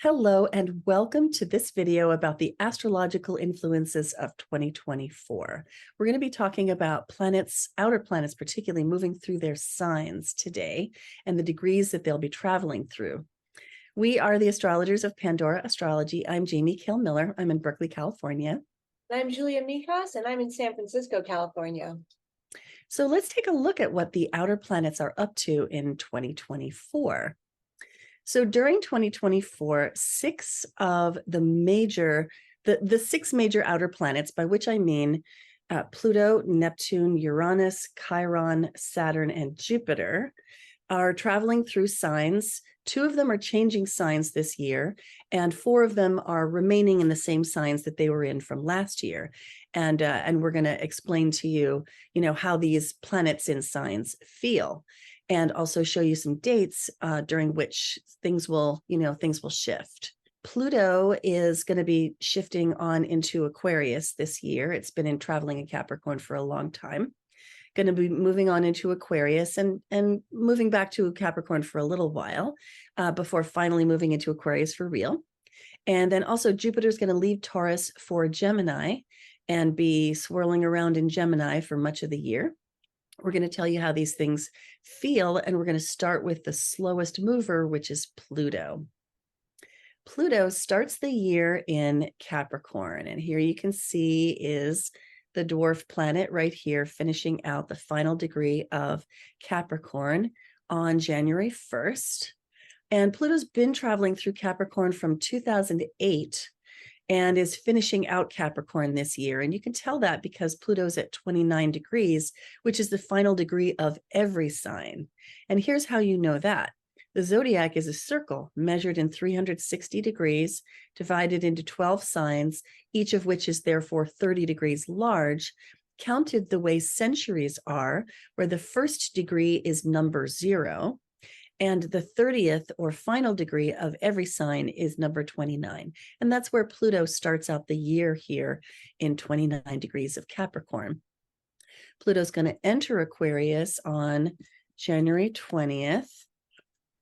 Hello and welcome to this video about the astrological influences of 2024. We're going to be talking about planets, outer planets, particularly moving through their signs today and the degrees that they'll be traveling through. We are the astrologers of Pandora Astrology. I'm Jamie Kill-Miller. I'm in Berkeley, California. I'm Julia Mijas, and I'm in San Francisco, California. So let's take a look at what the outer planets are up to in 2024. So during 2024, six of the six major outer planets, by which I mean Pluto, Neptune, Uranus, Chiron, Saturn, and Jupiter, are traveling through signs. Two of them are changing signs this year, and four of them are remaining in the same signs that they were in from last year. And we're going to explain to you, how these planets in signs feel, and also show you some dates during which things will shift. Pluto is going to be shifting on into Aquarius this year. It's been traveling in Capricorn for a long time. Going to be moving on into Aquarius and moving back to Capricorn for a little while before finally moving into Aquarius for real. And then also Jupiter's going to leave Taurus for Gemini and be swirling around in Gemini for much of the year. We're going to tell you how these things feel, and we're going to start with the slowest mover, which is Pluto. Pluto starts the year in Capricorn, and here you can see is the dwarf planet right here, finishing out the final degree of Capricorn on January 1st. And Pluto's been traveling through Capricorn from 2008 and is finishing out Capricorn this year. And you can tell that because Pluto's at 29 degrees, which is the final degree of every sign. And here's how you know that. The zodiac is a circle measured in 360 degrees, divided into 12 signs, each of which is therefore 30 degrees large, counted the way centuries are, where the first degree is number 0, and the 30th or final degree of every sign is number 29. And that's where Pluto starts out the year here in 29 degrees of Capricorn. Pluto's going to enter Aquarius on January 20th.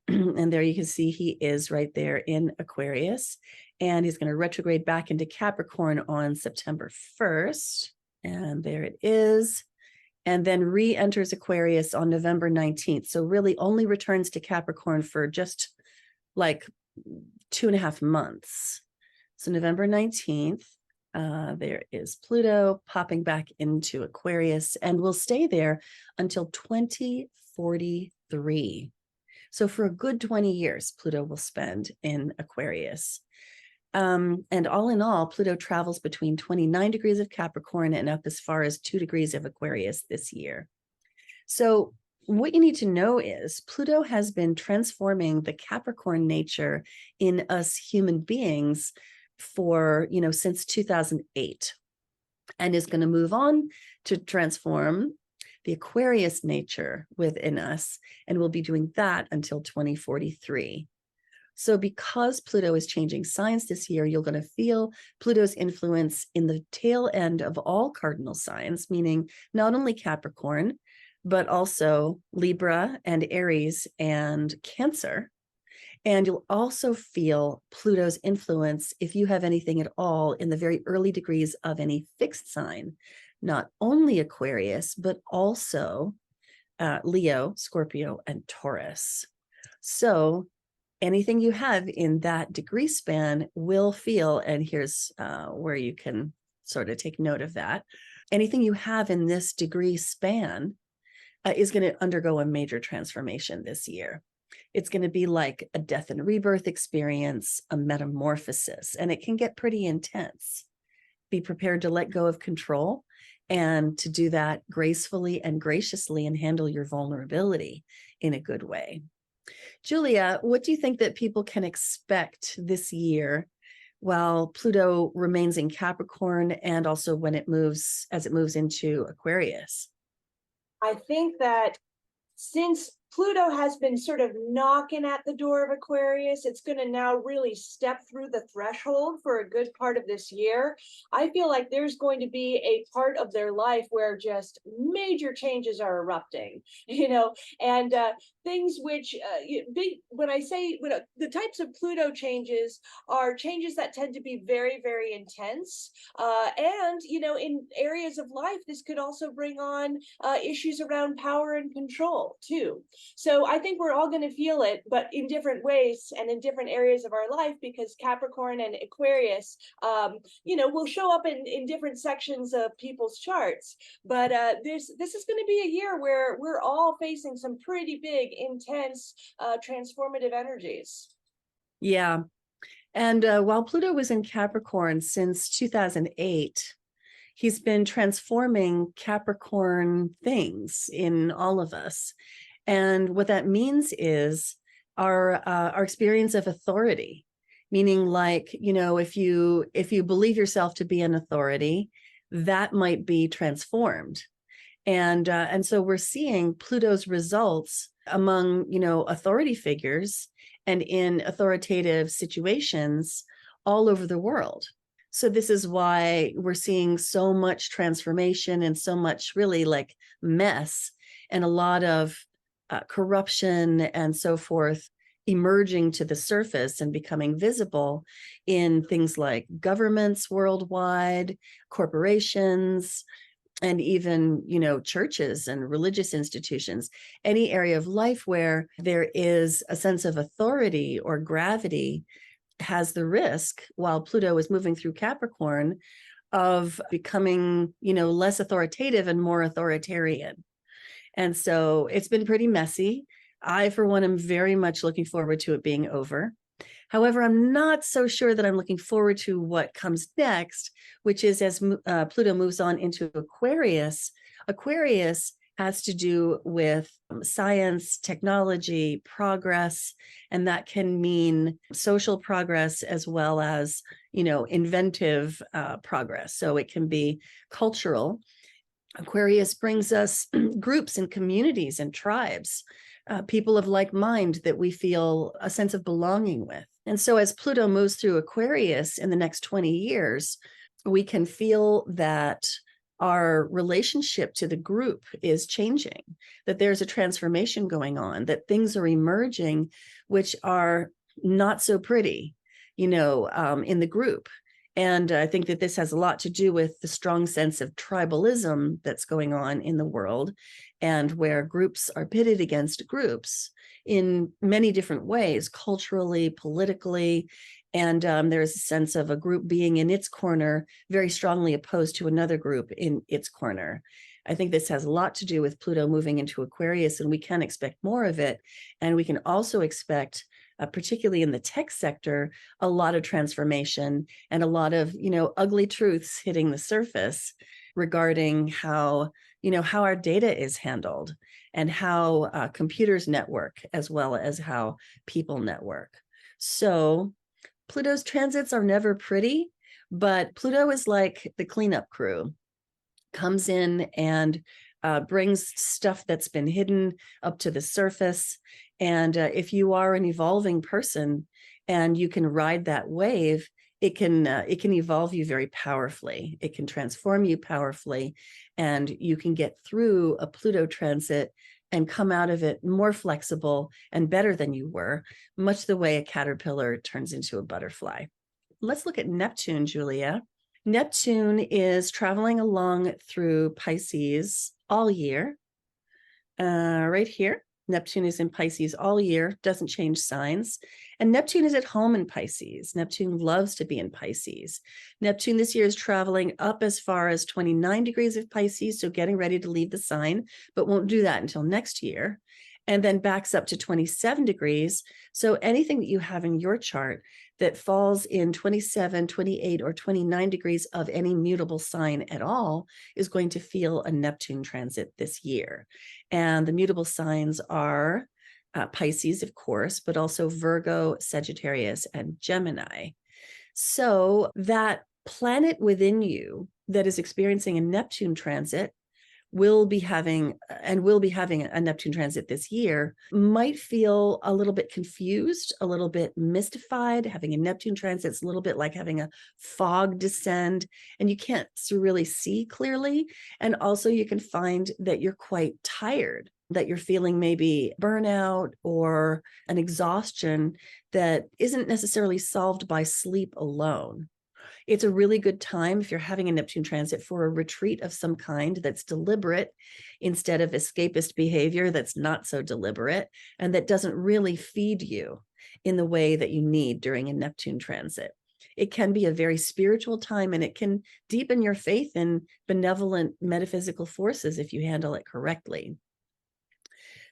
And there you can see he is right there in Aquarius. And he's going to retrograde back into Capricorn on September 1st. And there it is. And then re-enters Aquarius on November 19th. So really only returns to Capricorn for just like 2.5 months. So November 19th, there is Pluto popping back into Aquarius and will stay there until 2043. So for a good 20 years, Pluto will spend in Aquarius. And all in all, Pluto travels between 29 degrees of Capricorn and up as far as 2 degrees of Aquarius this year. So what you need to know is Pluto has been transforming the Capricorn nature in us human beings for, since 2008, and is going to move on to transform the Aquarius nature within us, and we'll be doing that until 2043. So because Pluto is changing signs this year, you're going to feel Pluto's influence in the tail end of all cardinal signs, meaning not only Capricorn, but also Libra and Aries and Cancer. And you'll also feel Pluto's influence, if you have anything at all, in the very early degrees of any fixed sign, not only Aquarius, but also Leo, Scorpio, and Taurus. So anything you have in that degree span will feel, and here's where you can sort of take note of that. Anything you have in this degree span is going to undergo a major transformation this year. It's going to be like a death and rebirth experience, a metamorphosis, and it can get pretty intense. Be prepared to let go of control and to do that gracefully and graciously and handle your vulnerability in a good way. Julia, what do you think that people can expect this year while Pluto remains in Capricorn and also when as it moves into Aquarius? I think that since Pluto has been sort of knocking at the door of Aquarius. It's going to now really step through the threshold for a good part of this year. I feel like there's going to be a part of their life where just major changes are erupting, and things which, when I say the types of Pluto changes are changes that tend to be very, very intense. And, in areas of life, this could also bring on issues around power and control too. So I think we're all going to feel it, but in different ways and in different areas of our life, because Capricorn and Aquarius, will show up in different sections of people's charts. But this is going to be a year where we're all facing some pretty big, intense, transformative energies. Yeah. And while Pluto was in Capricorn since 2008, he's been transforming Capricorn things in all of us. And what that means is our experience of authority, meaning like, if you believe yourself to be an authority, that might be transformed. And so we're seeing Pluto's results among, authority figures and in authoritative situations all over the world. So this is why we're seeing so much transformation and so much really like mess and a lot of corruption and so forth emerging to the surface and becoming visible in things like governments worldwide, corporations, and even, churches and religious institutions, any area of life where there is a sense of authority or gravity has the risk, while Pluto is moving through Capricorn, of becoming, less authoritative and more authoritarian. And so it's been pretty messy. I, for one, am very much looking forward to it being over. However, I'm not so sure that I'm looking forward to what comes next, which is as Pluto moves on into Aquarius. Aquarius has to do with science, technology, progress, and that can mean social progress as well as, inventive progress. So it can be cultural. Aquarius brings us groups and communities and tribes, people of like mind that we feel a sense of belonging with. And so as Pluto moves through Aquarius in the next 20 years, we can feel that our relationship to the group is changing, that there's a transformation going on, that things are emerging which are not so pretty, in the group. And I think that this has a lot to do with the strong sense of tribalism that's going on in the world, and where groups are pitted against groups in many different ways, culturally, politically. And there's a sense of a group being in its corner, very strongly opposed to another group in its corner. I think this has a lot to do with Pluto moving into Aquarius, and we can expect more of it. And we can also expect, particularly in the tech sector, a lot of transformation and a lot of, ugly truths hitting the surface regarding how our data is handled and how computers network as well as how people network. So Pluto's transits are never pretty, but Pluto is like the cleanup crew, comes in and brings stuff that's been hidden up to the surface. And if you are an evolving person and you can ride that wave, it can evolve you very powerfully. It can transform you powerfully, and you can get through a Pluto transit and come out of it more flexible and better than you were, much the way a caterpillar turns into a butterfly. Let's look at Neptune, Julia. Neptune is traveling along through Pisces all year. Right here, Neptune is in Pisces all year, doesn't change signs. And Neptune is at home in Pisces. Neptune loves to be in Pisces. Neptune this year is traveling up as far as 29 degrees of Pisces, so getting ready to leave the sign, but won't do that until next year. And then backs up to 27 degrees. So anything that you have in your chart that falls in 27, 28, or 29 degrees of any mutable sign at all is going to feel a Neptune transit this year. And the mutable signs are Pisces, of course, but also Virgo, Sagittarius, and Gemini. So that planet within you that is experiencing a Neptune transit will be having a Neptune transit this year might feel a little bit confused, a little bit mystified. Having a Neptune transit is a little bit like having a fog descend, and you can't really see clearly. And also you can find that you're quite tired, that you're feeling maybe burnout or an exhaustion that isn't necessarily solved by sleep alone. It's a really good time, if you're having a Neptune transit, for a retreat of some kind that's deliberate instead of escapist behavior that's not so deliberate and that doesn't really feed you in the way that you need during a Neptune transit. It can be a very spiritual time, and it can deepen your faith in benevolent metaphysical forces if you handle it correctly.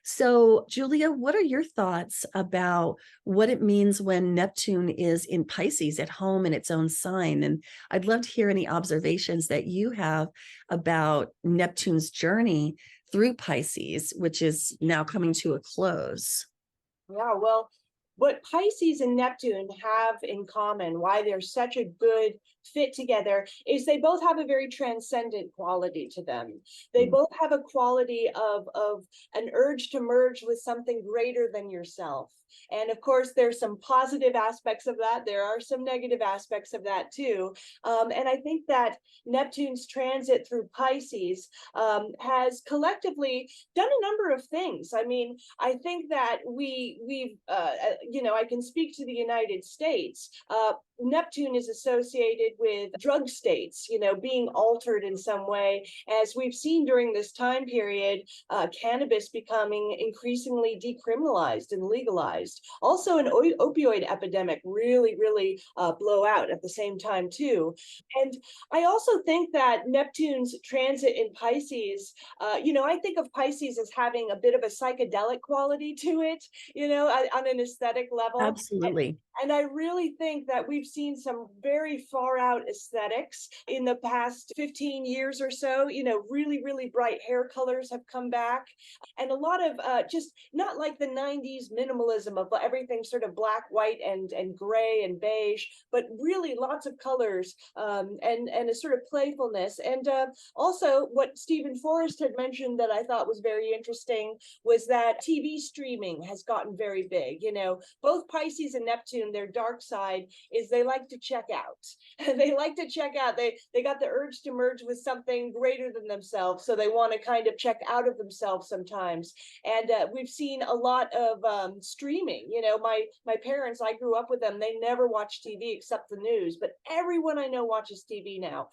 So, Julia, what are your thoughts about what it means when Neptune is in Pisces at home in its own sign? And I'd love to hear any observations that you have about Neptune's journey through Pisces, which is now coming to a close. Yeah, well, what Pisces and Neptune have in common, why they're such a good fit together, is they both have a very transcendent quality to them. They both have a quality of an urge to merge with something greater than yourself. And of course, there's some positive aspects of that. There are some negative aspects of that too. And I think that Neptune's transit through Pisces has collectively done a number of things. I mean, I think that we've I can speak to the United States. Neptune is associated with drug states, being altered in some way, as we've seen during this time period, cannabis becoming increasingly decriminalized and legalized. Also, an opioid epidemic really blow out at the same time too. And I also think that Neptune's transit in Pisces, I think of Pisces as having a bit of a psychedelic quality to it, on an aesthetic level. Absolutely. And I really think that we've seen some very far out aesthetics in the past 15 years or so. Really bright hair colors have come back. And a lot of just not like the 90s minimalism of everything sort of black, white, and gray and beige, but really lots of colors, and a sort of playfulness. And also, what Stephen Forrest had mentioned that I thought was very interesting was that TV streaming has gotten very big. Both Pisces and Neptune, their dark side is they like to check out. They like to check out. They got the urge to merge with something greater than themselves, so they want to kind of check out of themselves sometimes. And we've seen a lot of streaming. My parents, I grew up with them. They never watched TV except the news, but everyone I know watches TV now,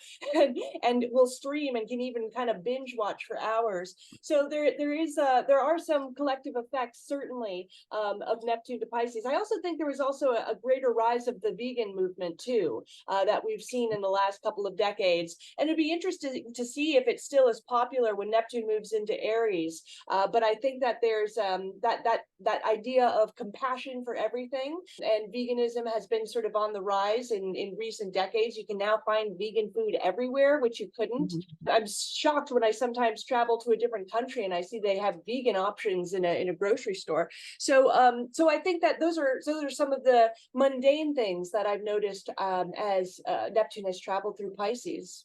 and will stream and can even kind of binge watch for hours. So there are some collective effects, certainly, of Neptune to Pisces. I also think there was also a greater rise of the vegan movement too, that we've seen in the last couple of decades. And it'd be interesting to see if it's still as popular when Neptune moves into Aries. But I think that there's that idea of compassion for everything, and veganism has been sort of on the rise in recent decades. You can now find vegan food everywhere, which you couldn't. I'm shocked when I sometimes travel to a different country and I see they have vegan options in a grocery store. So I think that those are some of the mundane things that I've noticed as Neptune has traveled through Pisces.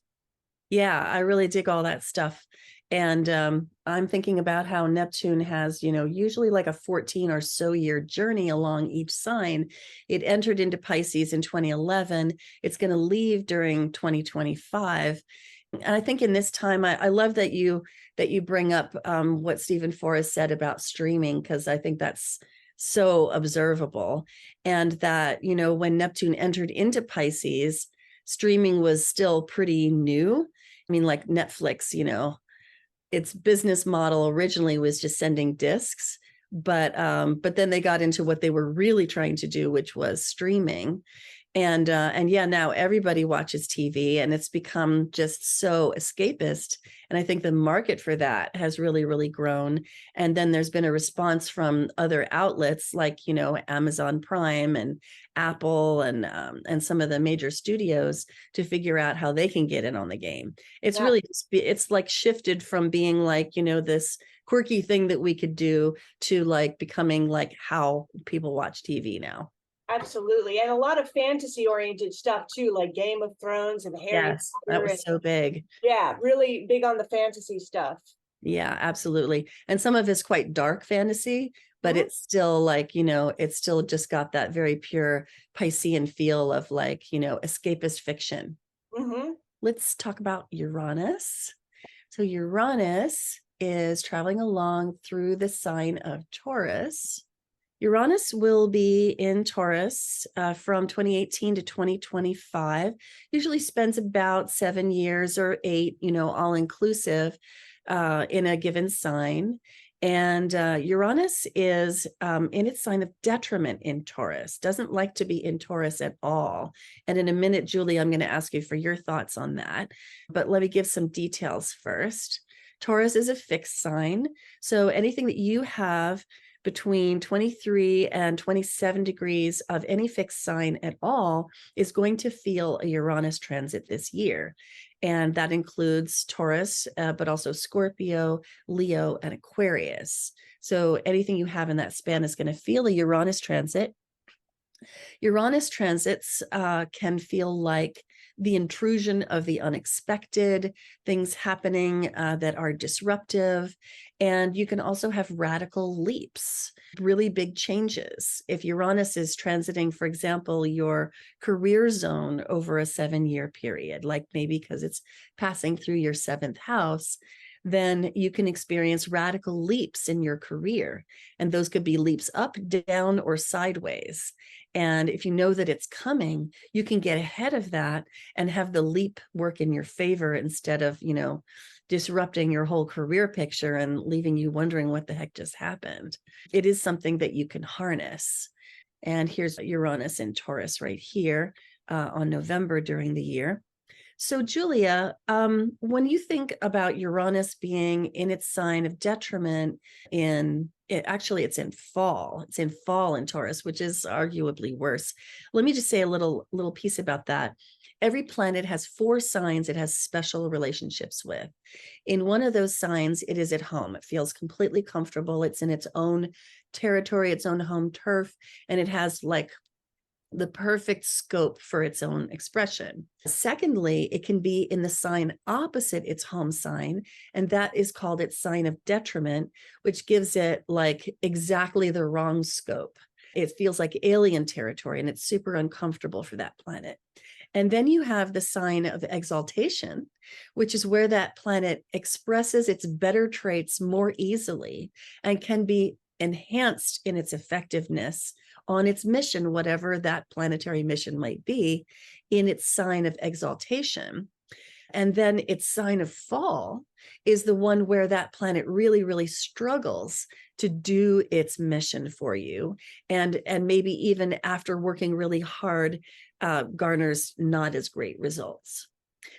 Yeah, I really dig all that stuff. And I'm thinking about how Neptune has, usually like a 14 or so year journey along each sign. It entered into Pisces in 2011. It's going to leave during 2025. And I think in this time, I love that you bring up what Stephen Forrest said about streaming, because I think that's so observable. And that, when Neptune entered into Pisces, streaming was still pretty new. I mean, like Netflix, its business model originally was just sending discs, but then they got into what they were really trying to do, which was streaming. And yeah, now everybody watches TV, and it's become just so escapist. And I think the market for that has really grown. And then there's been a response from other outlets like, Amazon Prime and Apple and some of the major studios to figure out how they can get in on the game. It's really, it's like shifted from being like, this quirky thing that we could do to like becoming like how people watch TV now. Absolutely. And a lot of fantasy oriented stuff too, like Game of Thrones and Harry Yes, that Potter. was And so big. yeah, really big on the fantasy stuff. Yeah, absolutely. And some of it's quite dark fantasy, but Mhm. it's still like, it's still just got that very pure Piscean feel of like, escapist fiction. Mhm. Let's talk about Uranus. So Uranus is traveling along through the sign of Taurus. Uranus will be in Taurus from 2018 to 2025. Usually spends about 7 years or 8, all inclusive in a given sign. And Uranus is in its sign of detriment in Taurus, doesn't like to be in Taurus at all. And in a minute, Julie, I'm going to ask you for your thoughts on that. But let me give some details first. Taurus is a fixed sign. So anything that you have between 23 and 27 degrees of any fixed sign at all is going to feel a Uranus transit this year. And that includes Taurus, but also Scorpio, Leo, and Aquarius. So anything you have in that span is going to feel a Uranus transit. Uranus transits can feel like the intrusion of the unexpected, things happening that are disruptive. And you can also have radical leaps, really big changes. If Uranus is transiting, for example, your career zone over a 7-year period, like maybe because it's passing through your 7th house, then you can experience radical leaps in your career. And those could be leaps up, down, or sideways. And if you know that it's coming, you can get ahead of that and have the leap work in your favor instead of, disrupting your whole career picture and leaving you wondering what the heck just happened. It is something that you can harness. And here's Uranus in Taurus right here on November during the year. So, Julia, when you think about Uranus being in its sign of detriment it's in fall. It's in fall in Taurus, which is arguably worse. Let me just say a little piece about that. Every planet has 4 signs it has special relationships with. In one of those signs, it is at home. It feels completely comfortable. It's in its own territory, its own home turf, and it has like the perfect scope for its own expression. Secondly, it can be in the sign opposite its home sign, and that is called its sign of detriment, which gives it like exactly the wrong scope. It feels like alien territory, and it's super uncomfortable for that planet. And then you have the sign of exaltation, which is where that planet expresses its better traits more easily and can be enhanced in its effectiveness on its mission, whatever that planetary mission might be, in its sign of exaltation. And then its sign of fall is the one where that planet really, really struggles to do its mission for you. And maybe even after working really hard, garners not as great results.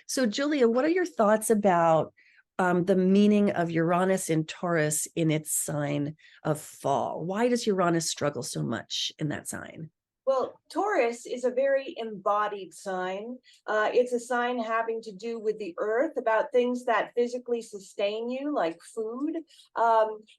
So, Julia, what are your thoughts about the meaning of Uranus in Taurus in its sign of fall? Why does Uranus struggle so much in that sign? Well, Taurus is a very embodied sign. It's a sign having to do with the earth, about things that physically sustain you, like food.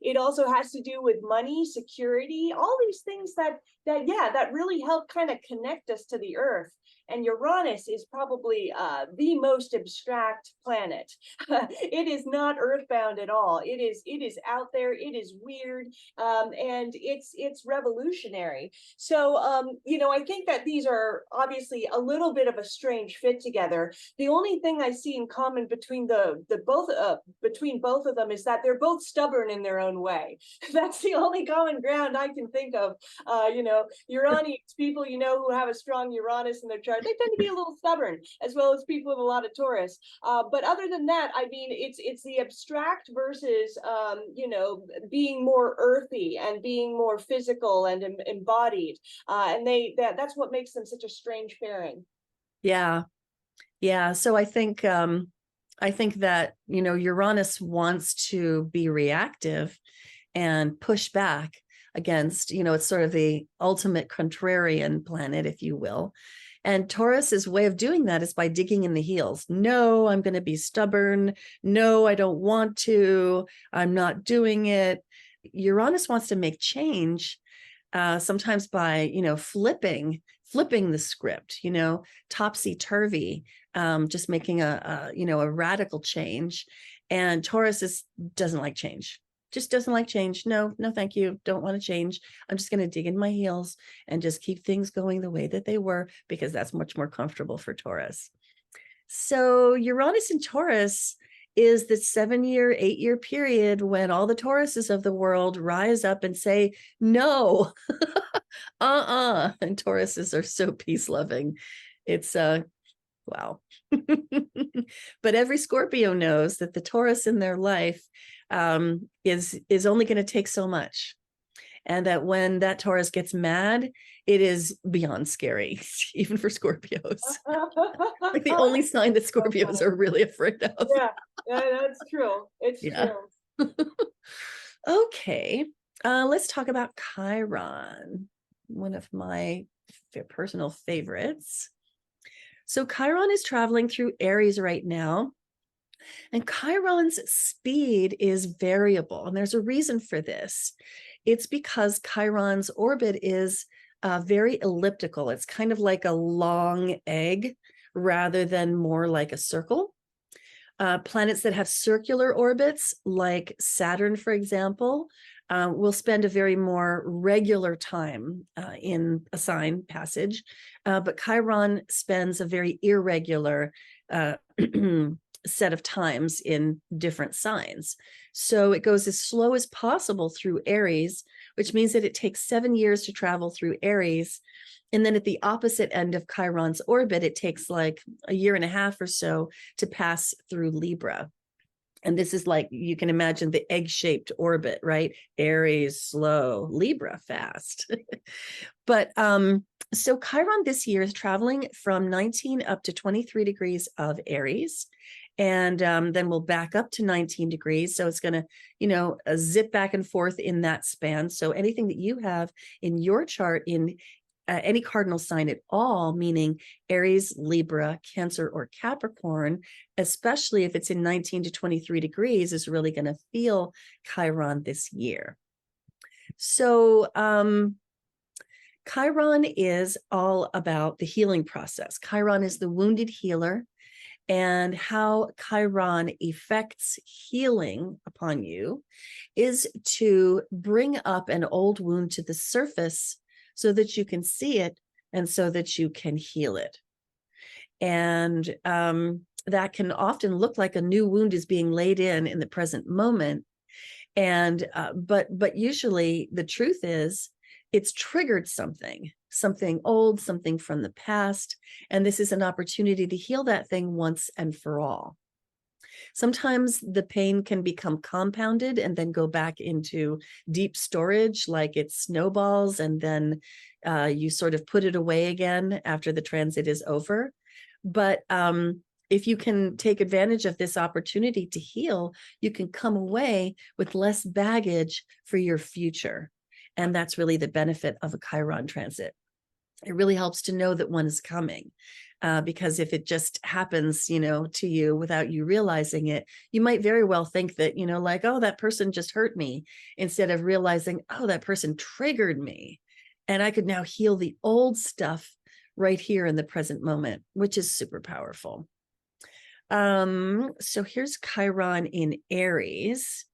It also has to do with money, security, all these things that really help kind of connect us to the earth. And Uranus is probably the most abstract planet. It is not earthbound at all. It is out there. It is weird, and it's revolutionary. So, I think that these are obviously a little bit of a strange fit together. The only thing I see in common between between both of them is that they're both stubborn in their own way. That's the only common ground I can think of. Uranians, people who have a strong Uranus in their chart, they tend to be a little stubborn, as well as people with a lot of Taurus. But other than that, I mean, it's the abstract versus being more earthy and being more physical and embodied. And that's what makes them such a strange pairing. Yeah. Yeah. So I think that, Uranus wants to be reactive and push back against, it's sort of the ultimate contrarian planet, if you will. And Taurus's way of doing that is by digging in the heels. No, I'm going to be stubborn. No, I don't want to. I'm not doing it. Uranus wants to make change, sometimes by, flipping the script, topsy-turvy, just making a radical change. And Taurus doesn't like change, just doesn't like change. No, no, thank you. Don't want to change. I'm just going to dig in my heels and just keep things going the way that they were, because that's much more comfortable for Taurus. So Uranus in Taurus is the 7-year, 8-year period when all the Tauruses of the world rise up and say, no, and Tauruses are so peace loving. It's wow. But every Scorpio knows that the Taurus in their life is only going to take so much, and that when that Taurus gets mad, it is beyond scary, even for Scorpios. Like the only sign that Scorpios are really afraid of. Yeah, that's true. It's true. Okay, let's talk about Chiron, one of my personal favorites. So Chiron is traveling through Aries right now, and Chiron's speed is variable, and there's a reason for this. It's because Chiron's orbit is very elliptical. It's kind of like a long egg rather than more like a circle. Planets that have circular orbits, like Saturn, for example, will spend a very more regular time in a sign passage, but Chiron spends a very irregular set of times in different signs. So it goes as slow as possible through Aries, which means that it takes 7 years to travel through Aries. And then at the opposite end of Chiron's orbit, it takes like a year and a half or so to pass through Libra. And this is like, you can imagine the egg-shaped orbit, right? Aries, slow, Libra, fast. But so Chiron this year is traveling from 19 up to 23 degrees of Aries. And then we'll back up to 19 degrees. So it's going to, zip back and forth in that span. So anything that you have in your chart in any cardinal sign at all, meaning Aries, Libra, Cancer, or Capricorn, especially if it's in 19 to 23 degrees, is really going to feel Chiron this year. So Chiron is all about the healing process. Chiron is the wounded healer, and how Chiron affects healing upon you is to bring up an old wound to the surface so that you can see it and so that you can heal it. And that can often look like a new wound is being laid in the present moment. And but usually the truth is it's triggered something old, something from the past, and this is an opportunity to heal that thing once and for all. Sometimes the pain can become compounded and then go back into deep storage, like it snowballs, and then you sort of put it away again after the transit is over. But if you can take advantage of this opportunity to heal, you can come away with less baggage for your future. And that's really the benefit of a Chiron transit. It really helps to know that one is coming, because if it just happens, to you without you realizing it, you might very well think that, like, oh, that person just hurt me, instead of realizing, oh, that person triggered me. And I could now heal the old stuff right here in the present moment, which is super powerful. So here's Chiron in Aries.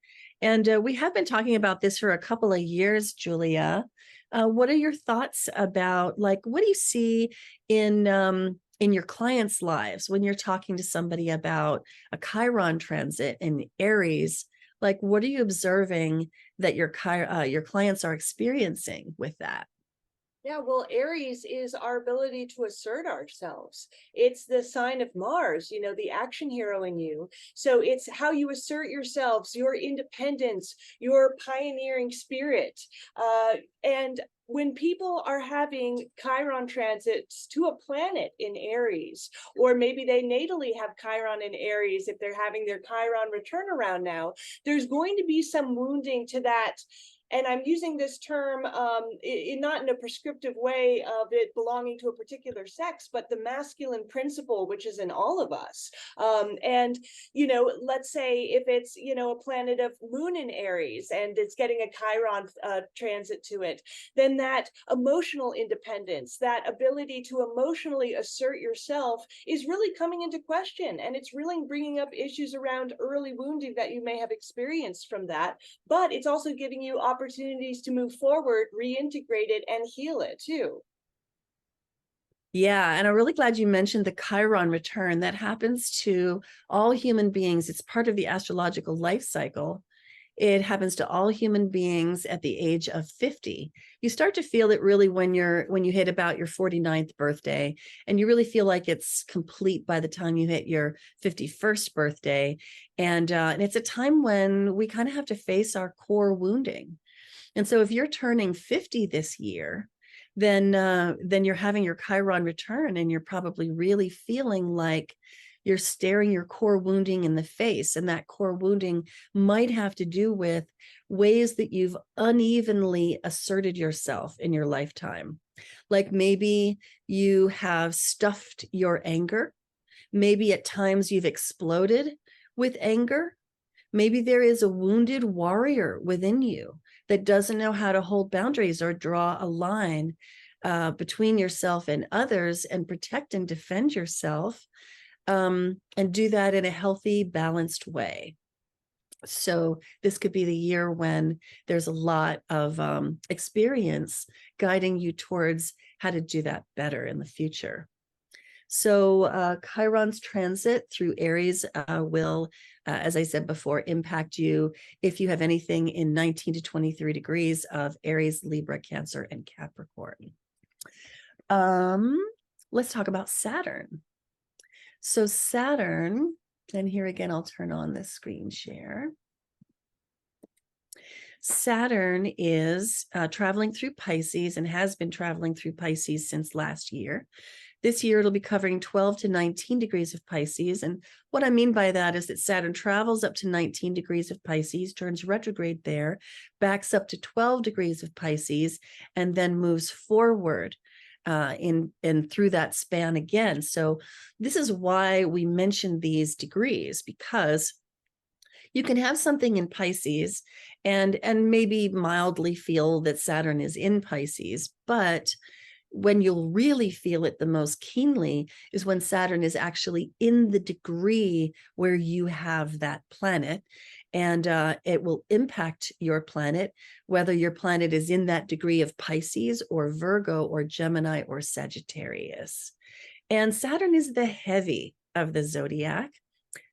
And we have been talking about this for a couple of years, Julia. What are your thoughts about, like, what do you see in your clients' lives when you're talking to somebody about a Chiron transit in Aries? Like, what are you observing that your clients are experiencing with that? Yeah, well, Aries is our ability to assert ourselves. It's the sign of Mars, the action hero in you. So it's how you assert yourselves, your independence, your pioneering spirit. And when people are having Chiron transits to a planet in Aries, or maybe they natally have Chiron in Aries, if they're having their Chiron return around now, there's going to be some wounding to that And I'm using this term not in a prescriptive way of it belonging to a particular sex, but the masculine principle, which is in all of us. And, let's say if it's, a planet of moon in Aries and it's getting a Chiron transit to it, then that emotional independence, that ability to emotionally assert yourself is really coming into question. And it's really bringing up issues around early wounding that you may have experienced from that. But it's also giving you opportunities to move forward, reintegrate it, and heal it too. Yeah, and I'm really glad you mentioned the Chiron return. That happens to all human beings. It's part of the astrological life cycle. It happens to all human beings at the age of 50. You start to feel it really when you hit about your 49th birthday, and you really feel like it's complete by the time you hit your 51st birthday. And it's a time when we kind of have to face our core wounding. And so if you're turning 50 this year, then you're having your Chiron return, and you're probably really feeling like you're staring your core wounding in the face. And that core wounding might have to do with ways that you've unevenly asserted yourself in your lifetime. Like maybe you have stuffed your anger. Maybe at times you've exploded with anger. Maybe there is a wounded warrior within you that doesn't know how to hold boundaries or draw a line between yourself and others and protect and defend yourself, and do that in a healthy, balanced way. So this could be the year when there's a lot of experience guiding you towards how to do that better in the future. So Chiron's transit through Aries will, as I said before, impact you if you have anything in 19 to 23 degrees of Aries, Libra, Cancer, and Capricorn. Let's talk about Saturn. So Saturn, and here again, I'll turn on the screen share. Saturn is traveling through Pisces and has been traveling through Pisces since last year. This year, it'll be covering 12 to 19 degrees of Pisces. And what I mean by that is that Saturn travels up to 19 degrees of Pisces, turns retrograde there, backs up to 12 degrees of Pisces, and then moves forward in through that span again. So this is why we mention these degrees, because you can have something in Pisces and maybe mildly feel that Saturn is in Pisces, but when you'll really feel it the most keenly is when Saturn is actually in the degree where you have that planet, and it will impact your planet, whether your planet is in that degree of Pisces or Virgo or Gemini or Sagittarius. And Saturn is the heavy of the zodiac.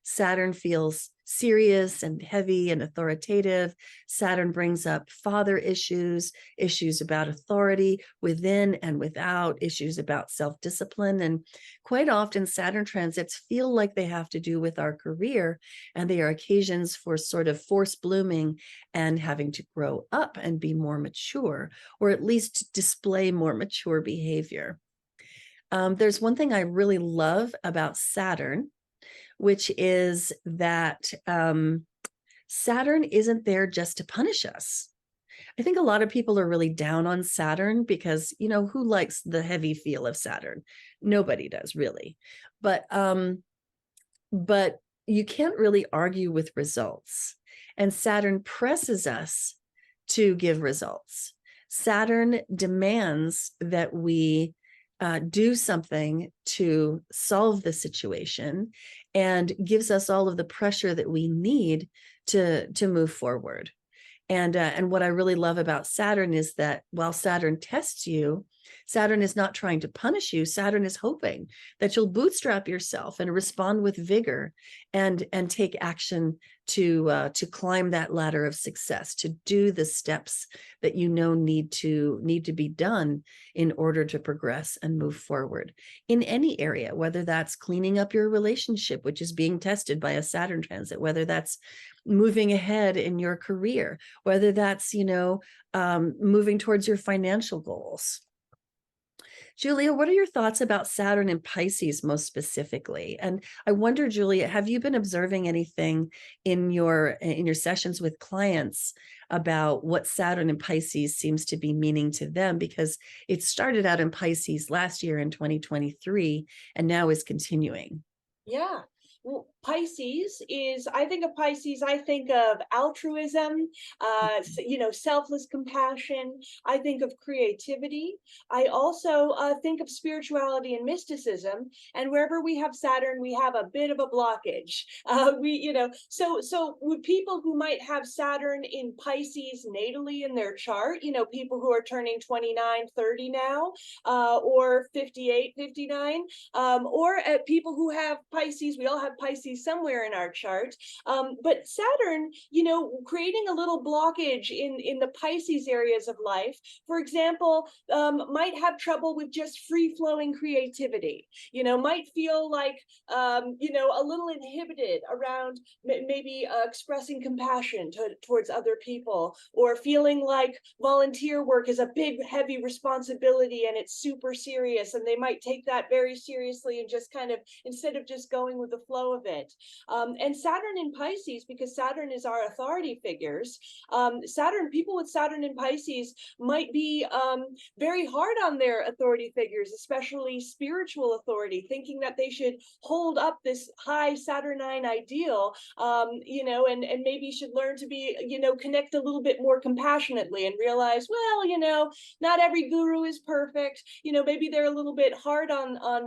Saturn feels serious and heavy and authoritative. Saturn brings up father issues, issues about authority within and without, issues about self-discipline. And quite often Saturn transits feel like they have to do with our career, and they are occasions for sort of force blooming and having to grow up and be more mature, or at least display more mature behavior. There's one thing I really love about Saturn, which is that Saturn isn't there just to punish us. I think a lot of people are really down on Saturn because, who likes the heavy feel of Saturn? Nobody does, really. But you can't really argue with results. And Saturn presses us to give results. Saturn demands that we do something to solve the situation, and gives us all of the pressure that we need to move forward. And what I really love about Saturn is that while Saturn tests you, Saturn is not trying to punish you. Saturn is hoping that you'll bootstrap yourself and respond with vigor and take action to climb that ladder of success, to do the steps that need to be done in order to progress and move forward in any area, whether that's cleaning up your relationship, which is being tested by a Saturn transit, whether that's moving ahead in your career, whether that's moving towards your financial goals. Julia, what are your thoughts about Saturn and Pisces most specifically? And I wonder, Julia, have you been observing anything in your sessions with clients about what Saturn and Pisces seems to be meaning to them? Because it started out in Pisces last year in 2023 and now is continuing. Yeah. Well, Pisces is, I think of Pisces, I think of altruism, selfless compassion. I think of creativity. I also think of spirituality and mysticism. And wherever we have Saturn, we have a bit of a blockage. So with people who might have Saturn in Pisces natally in their chart, people who are turning 29, 30 now, or 58, 59, or people who have Pisces, we all have Pisces somewhere in our chart. But Saturn, creating a little blockage in the Pisces areas of life, for example, might have trouble with just free flowing creativity, might feel like, a little inhibited around maybe expressing compassion towards other people, or feeling like volunteer work is a big, heavy responsibility and it's super serious. And they might take that very seriously and just kind of, instead of just going with the flow of it. And Saturn in Pisces, because Saturn is our authority figures, people with Saturn in Pisces might be very hard on their authority figures, especially spiritual authority, thinking that they should hold up this high Saturnine ideal, and maybe should learn to be, connect a little bit more compassionately and realize, well, not every guru is perfect. Maybe they're a little bit hard on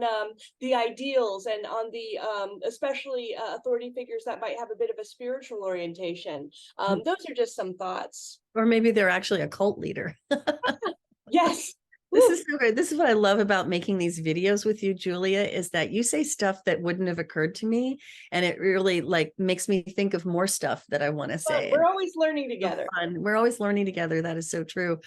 the ideals and on the especially authority figures that might have a bit of a spiritual orientation. Those are just some thoughts. Or maybe they're actually a cult leader. Yes. This is so great. This is what I love about making these videos with you, Julia, is that you say stuff that wouldn't have occurred to me. And it really makes me think of more stuff that I want to say. We're always learning together. We're always learning together. That is so true.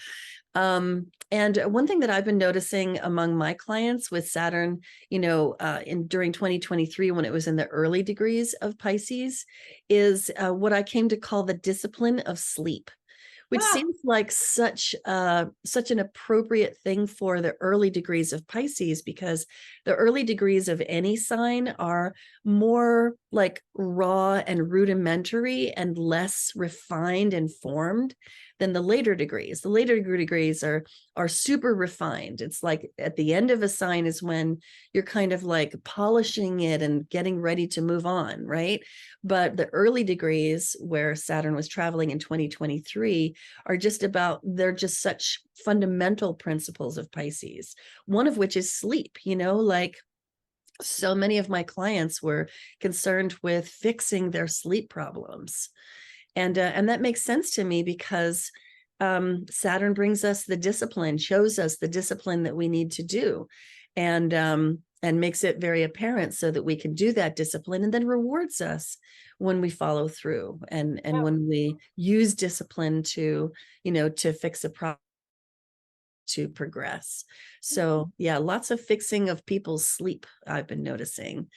And one thing that I've been noticing among my clients with Saturn, during 2023, when it was in the early degrees of Pisces, is what I came to call the discipline of sleep, which seems like such an appropriate thing for the early degrees of Pisces, because the early degrees of any sign are more like raw and rudimentary and less refined and formed than the later degrees. The later degrees are super refined. It's like at the end of a sign is when you're kind of like polishing it and getting ready to move on, right? But the early degrees, where Saturn was traveling in 2023, they're just such fundamental principles of Pisces, one of which is sleep. So many of my clients were concerned with fixing their sleep problems. And that makes sense to me, because Saturn brings us the discipline, shows us the discipline that we need to do, and makes it very apparent so that we can do that discipline, and then rewards us when we follow through and when we use discipline to fix a problem, to progress. So yeah, lots of fixing of people's sleep I've been noticing.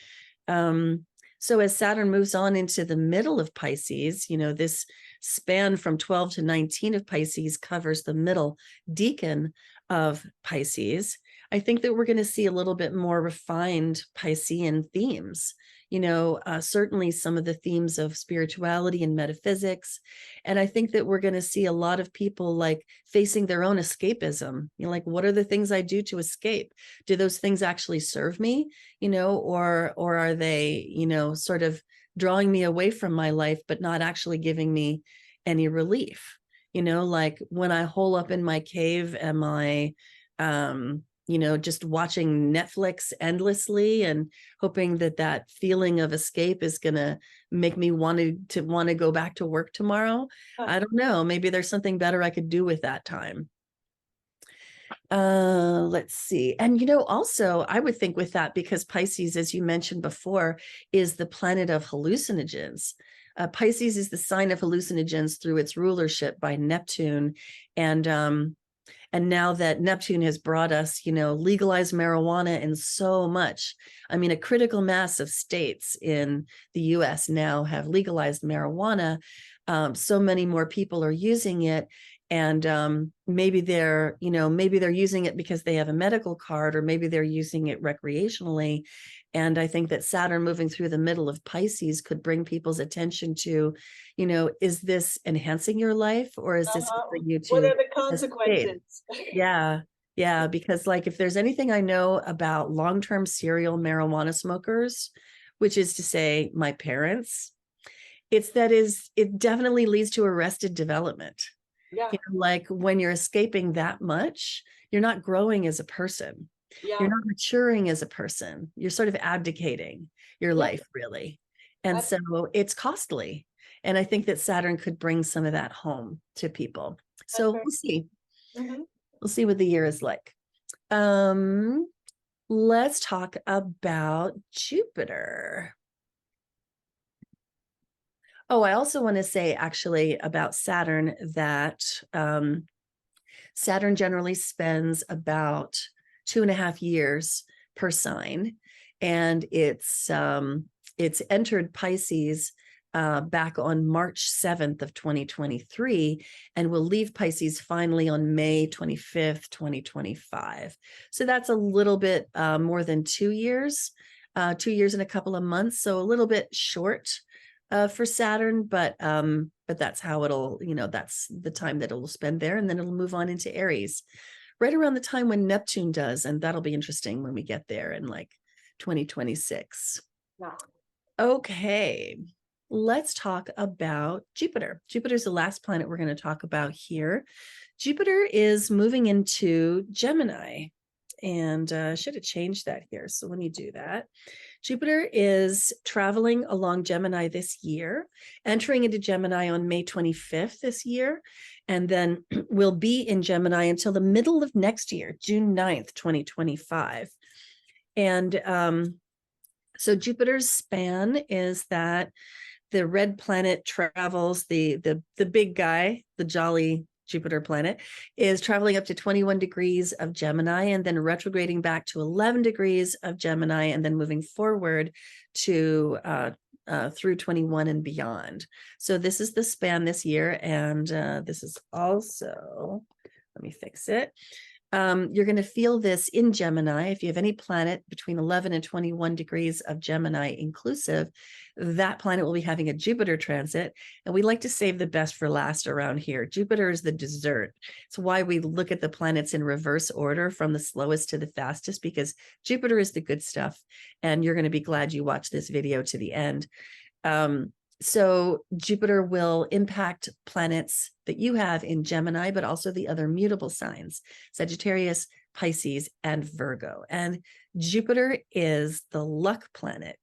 So as Saturn moves on into the middle of Pisces, this span from 12 to 19 of Pisces covers the middle decan of Pisces. I think that we're going to see a little bit more refined Piscean themes, certainly some of the themes of spirituality and metaphysics. And I think that we're going to see a lot of people facing their own escapism. What are the things I do to escape? Do those things actually serve me, or are they, sort of drawing me away from my life, but not actually giving me any relief? When I hole up in my cave, am I, just watching Netflix endlessly and hoping that feeling of escape is going to make me want to go back to work tomorrow? I don't know. Maybe there's something better I could do with that time. Let's see. And, also I would think with that, because Pisces, as you mentioned before, is the planet of hallucinogens. Pisces is the sign of hallucinogens through its rulership by Neptune. And now that Neptune has brought us, legalized marijuana in so much, a critical mass of states in the US now have legalized marijuana. So many more people are using it. And maybe they're, maybe they're using it because they have a medical card, or maybe they're using it recreationally. And I think that Saturn moving through the middle of Pisces could bring people's attention to, is this enhancing your life, or is this helping you What to are the escape? consequences? Yeah. Yeah. Because like, if there's anything I know about long-term serial marijuana smokers, which is to say my parents, it definitely leads to arrested development. Yeah, Like when you're escaping that much, you're not growing as a person. yeah, You're not maturing as a person. You're sort of abdicating your yeah. life, really. And That's so it's costly. And I think that Saturn could bring some of that home to people. that's So fair. we'll see. Mm-hmm. We'll see what the year is like. Um, let's talk about Jupiter. Oh, I also want to say actually about Saturn that Saturn generally spends about 2.5 years per sign, and it's entered Pisces back on March 7th of 2023, and will leave Pisces finally on May 25th, 2025. So that's a little bit more than 2 years, 2 years and a couple of months. So a little bit short for Saturn, but that's how it'll, that's the time that it'll spend there, and then it'll move on into Aries right around the time when Neptune does, and that'll be interesting when we get there in like 2026. Yeah. Okay, let's talk about Jupiter. Jupiter's the last planet we're going to talk about here. Jupiter is moving into Gemini, and should have changed that here. So let me do that. Jupiter is traveling along Gemini this year, entering into Gemini on May 25th this year, and then will be in Gemini until the middle of next year, June 9th, 2025. And so Jupiter's span is that the red planet travels, the big guy, the jolly Jupiter planet, is traveling up to 21 degrees of Gemini, and then retrograding back to 11 degrees of Gemini, and then moving forward to through 21 and beyond. So this is the span this year, and this is also, let me fix it. You're going to feel this in Gemini. If you have any planet between 11 and 21 degrees of Gemini inclusive, that planet will be having a Jupiter transit. And we like to save the best for last around here. Jupiter is the dessert. It's why we look at the planets in reverse order from the slowest to the fastest, because Jupiter is the good stuff. And you're going to be glad you watched this video to the end. So Jupiter will impact planets that you have in Gemini, but also the other mutable signs, Sagittarius, Pisces, and Virgo. And Jupiter is the luck planet.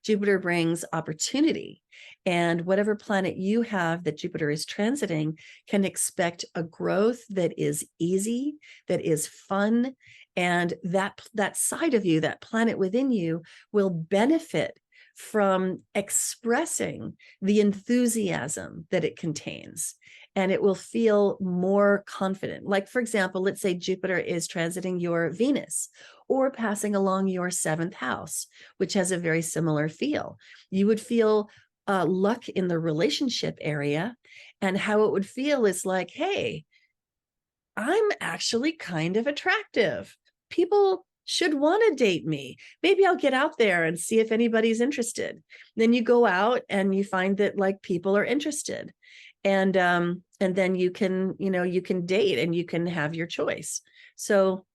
Jupiter brings opportunity, and whatever planet you have that Jupiter is transiting can expect a growth that is easy, that is fun, and that side of you, that planet within you, will benefit from expressing the enthusiasm that it contains, and it will feel more confident. Like, for example, let's say Jupiter is transiting your Venus or passing along your 7th house, which has a very similar feel. You would feel luck in the relationship area, and how it would feel is like, hey, I'm actually kind of attractive. People should want to date me. Maybe I'll get out there and see if anybody's interested. Then you go out and you find that like people are interested. And then you can, you can date and you can have your choice. So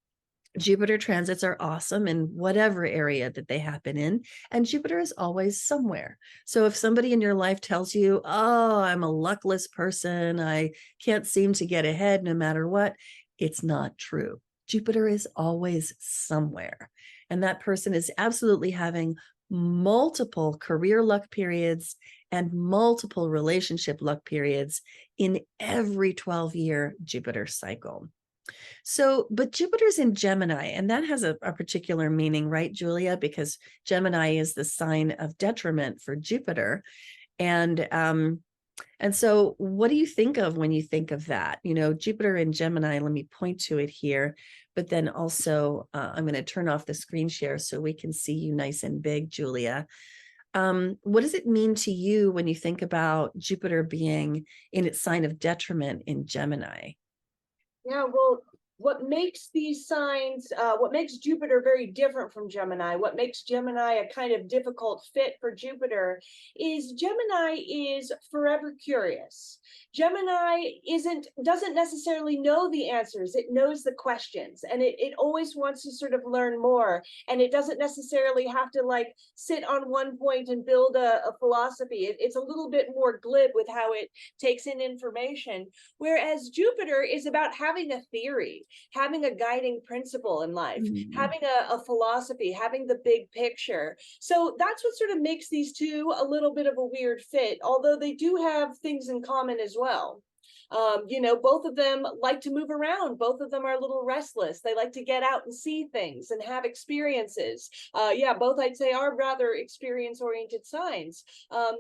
Jupiter transits are awesome in whatever area that they happen in, and Jupiter is always somewhere. So if somebody in your life tells you, oh, I'm a luckless person, I can't seem to get ahead no matter what, it's not true. Jupiter is always somewhere. And that person is absolutely having multiple career luck periods and multiple relationship luck periods in every 12-year Jupiter cycle. So, but Jupiter's in Gemini, and that has a particular meaning, right, Julia? Because Gemini is the sign of detriment for Jupiter. And so what do you think of when you think of that? Jupiter in Gemini, let me point to it here, but then also I'm going to turn off the screen share so we can see you nice and big, Julia. What does it mean to you when you think about Jupiter being in its sign of detriment in Gemini? Yeah, well, what makes these signs, what makes Jupiter very different from Gemini, what makes Gemini a kind of difficult fit for Jupiter is Gemini is forever curious. Gemini doesn't necessarily know the answers, it knows the questions, and it always wants to sort of learn more. And it doesn't necessarily have to like sit on one point and build a philosophy. It's a little bit more glib with how it takes in information. Whereas Jupiter is about having a theory, having a guiding principle in life, having a philosophy, having the big picture. So that's what sort of makes these two a little bit of a weird fit, although they do have things in common as well. Both of them like to move around. Both of them are a little restless. They like to get out and see things and have experiences. Both I'd say are rather experience-oriented signs.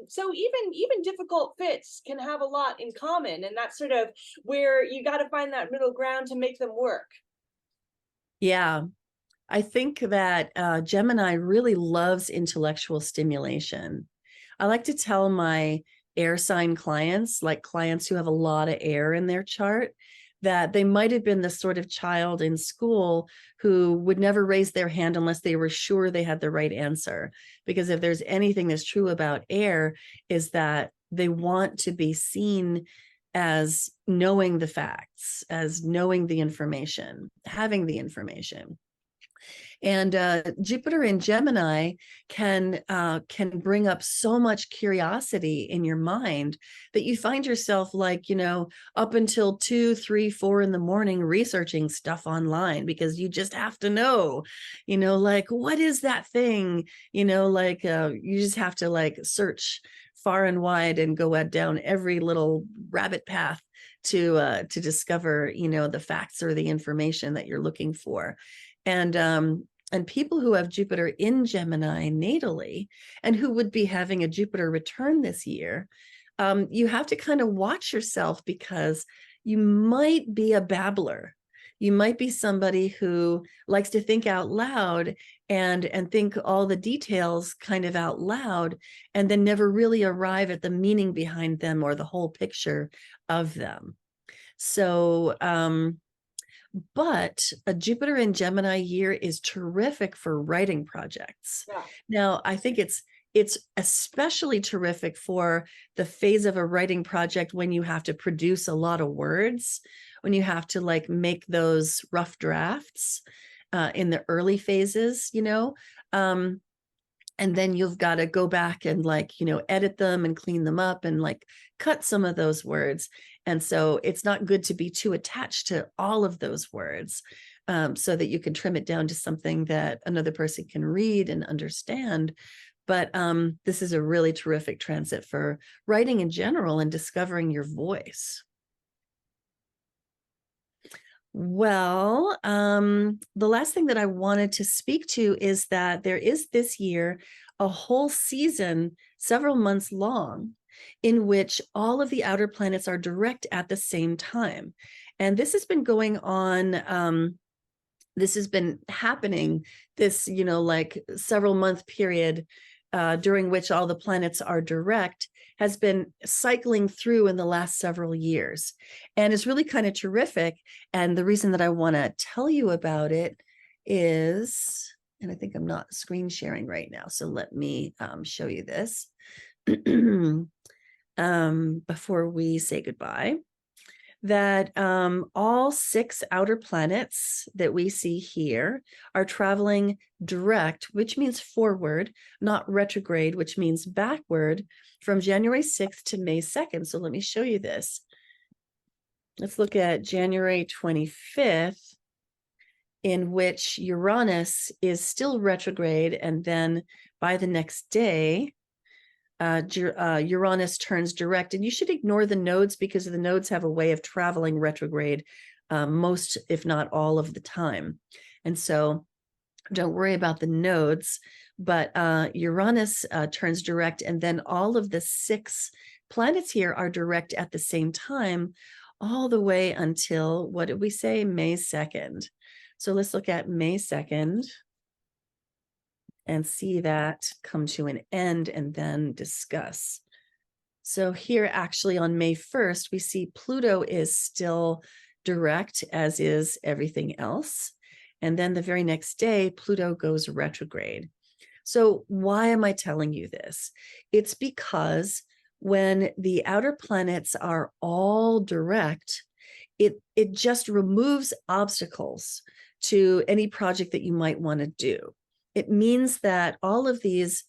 So even difficult fits can have a lot in common, and that's sort of where you got to find that middle ground to make them work. Yeah, I think that Gemini really loves intellectual stimulation. I like to tell my air sign clients, like clients who have a lot of air in their chart, that they might have been the sort of child in school who would never raise their hand unless they were sure they had the right answer. Because if there's anything that's true about air, is that they want to be seen as knowing the facts, as knowing the information, having the information. And Jupiter in Gemini can bring up so much curiosity in your mind that you find yourself like, up until 2, 3, 4 in the morning researching stuff online because you just have to know, like, what is that thing? You just have to like search far and wide and go down every little rabbit path to discover, the facts or the information that you're looking for. And people who have Jupiter in Gemini natally and who would be having a Jupiter return this year, you have to kind of watch yourself because you might be a babbler. You might be somebody who likes to think out loud and think all the details kind of out loud and then never really arrive at the meaning behind them or the whole picture of them. So, but a Jupiter in Gemini year is terrific for writing projects. Yeah. Now, I think it's especially terrific for the phase of a writing project when you have to produce a lot of words, when you have to like make those rough drafts in the early phases, and then you've got to go back and like, edit them and clean them up and like cut some of those words. And so it's not good to be too attached to all of those words, so that you can trim it down to something that another person can read and understand. But this is a really terrific transit for writing in general and discovering your voice. Well, the last thing that I wanted to speak to is that there is this year a whole season, several months long, in which all of the outer planets are direct at the same time. And this has been going on, this has been happening, this, like several month period during which all the planets are direct has been cycling through in the last several years. And it's really kind of terrific. And the reason that I want to tell you about it is, and I think I'm not screen sharing right now, so let me show you this before we say goodbye. That all 6 outer planets that we see here are traveling direct, which means forward, not retrograde, which means backward, from January 6th to May 2nd. So let me show you this. Let's look at January 25th, in which Uranus is still retrograde, and then by the next day, Uranus turns direct. And you should ignore the nodes because the nodes have a way of traveling retrograde most, if not all of the time. And so don't worry about the nodes, but Uranus turns direct, and then all of the 6 planets here are direct at the same time, all the way until, what did we say, May 2nd. So let's look at May 2nd. and see that come to an end and then discuss. So here actually on May 1st, we see Pluto is still direct, as is everything else. And then the very next day, Pluto goes retrograde. So why am I telling you this? It's because when the outer planets are all direct, it just removes obstacles to any project that you might want to do. It means that all of these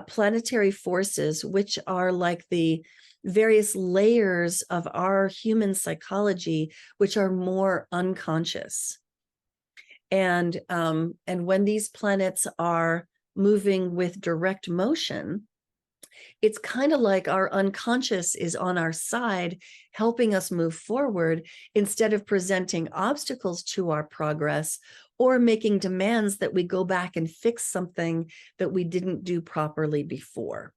planetary forces, which are like the various layers of our human psychology, which are more unconscious. And when these planets are moving with direct motion, it's kind of like our unconscious is on our side, helping us move forward instead of presenting obstacles to our progress or making demands that we go back and fix something that we didn't do properly before,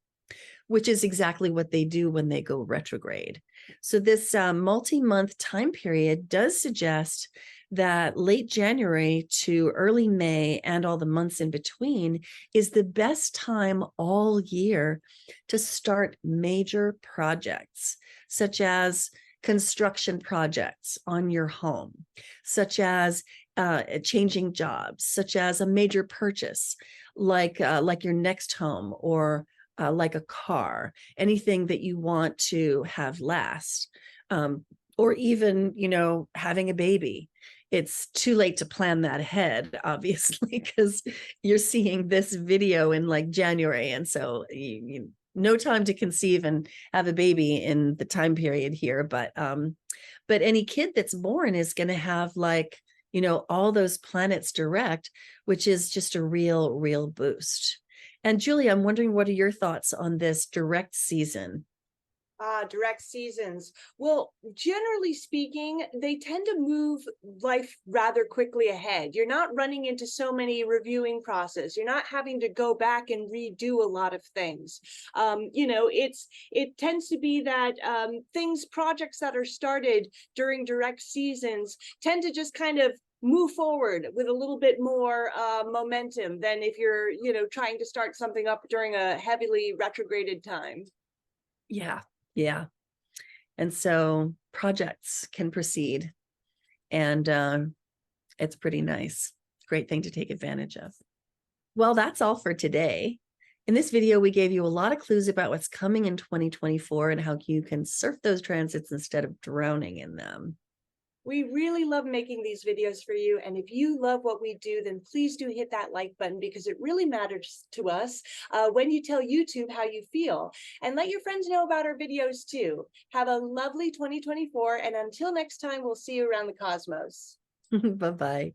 which is exactly what they do when they go retrograde. So this multi-month time period does suggest that late January to early May and all the months in between is the best time all year to start major projects, such as construction projects on your home, such as changing jobs, such as a major purchase, like your next home, or like a car, anything that you want to have last, or even, having a baby. It's too late to plan that ahead, obviously, because you're seeing this video in like January. And so no time to conceive and have a baby in the time period here. But any kid that's born is going to have like, all those planets direct, which is just a real boost. And Julie, I'm wondering, what are your thoughts on this direct season? Direct seasons. Well, generally speaking, they tend to move life rather quickly ahead. You're not running into so many reviewing process. You're not having to go back and redo a lot of things. It tends to be that projects that are started during direct seasons tend to just kind of move forward with a little bit more momentum than if you're, trying to start something up during a heavily retrograded time. Yeah. And so projects can proceed, and it's pretty nice. Great thing to take advantage of. Well, that's all for today. In this video, we gave you a lot of clues about what's coming in 2024 and how you can surf those transits instead of drowning in them. We really love making these videos for you. And if you love what we do, then please do hit that like button, because it really matters to us when you tell YouTube how you feel. And let your friends know about our videos too. Have a lovely 2024. And until next time, we'll see you around the cosmos. Bye-bye.